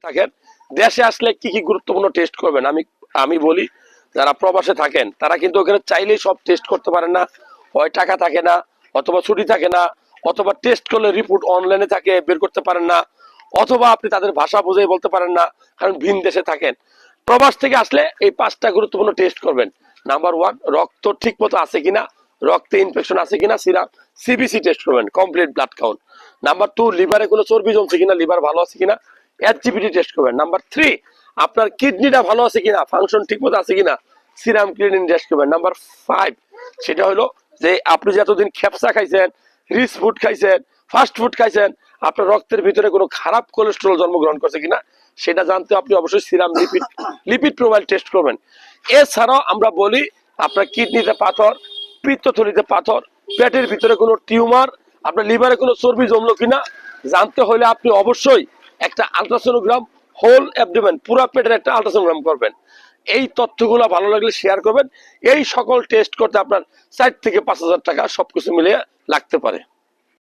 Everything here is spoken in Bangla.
থাকেন, দেশে আসলে কি কি গুরুত্বপূর্ণ টেস্ট করবেন আমি বলি। যারা প্রবাসে থাকেন তারা কিন্তু ওখানে চাইলেই সব টেস্ট করতে পারেন না, হয় টাকা থাকে না, অথবা ছুটি থাকে না, অথবা টেস্ট করলে রিপোর্ট অনলাইনে থাকে বের করতে পারেন না, অথবা আপনি তাদের ভাষা বুঝে বলতে পারেন না, কারণ ভিন দেশে থাকেন। প্রবাস থেকে আসলে এই 5টা গুরুত্বপূর্ণ টেস্ট করবেন। নাম্বার 1, রক্ত ঠিক মতো আছে কিনা, রক্তে ইনফেকশন আছে কিনা, সিরাম সিবিসি টেস্ট করবেন, কমপ্লিট ব্লাড কাউন্ট। নাম্বার 2, লিভারে কোনো চর্বি জমছে কিনা, লিভার ভালো আছে কিনা, এইচজিপিটি টেস্ট করবেন। নাম্বার 3, আপনার কিডনিটা ভালো আছে কিনা, ফাংশন ঠিক মতো আছে কিনা, সিরাম ক্রিয়েটিনিন টেস্ট করবেন। নাম্বার 5, সেটা হলো যে আপনি যে এতদিন খেপসা খাইছেন, রিচ ফুড খাইছেন, ফাস্ট ফুড খাইছেন, আপনার রক্তের ভিতরে কোনো খারাপ কোলেস্টেরল জন্মগ্রহণ করছে কিনা সেটা জানতে আপনি অবশ্যই সিরাম লিপিড প্রোফাইল টেস্ট করবেন। এছাড়াও আমরা বলি আপনার কিডনিতে পাথর, পিত্তথলিতে পাথর, পেটের ভিতরে কোনো টিউমার, আপনার লিভারে কোনো চর্বি জমলো কিনা জানতে হলে আপনি অবশ্যই একটা আলট্রাসোনোগ্রাম, হোল অ্যাবডোমেন পুরো পেটের একটা আলট্রাসোনোগ্রাম করবেন। এই তথ্যগুলো ভালো লাগলে শেয়ার করবেন। এই সকল টেস্ট করতে আপনার 4 থেকে 5 হাজার টাকা সবকিছু মিলিয়ে লাগতে পারে।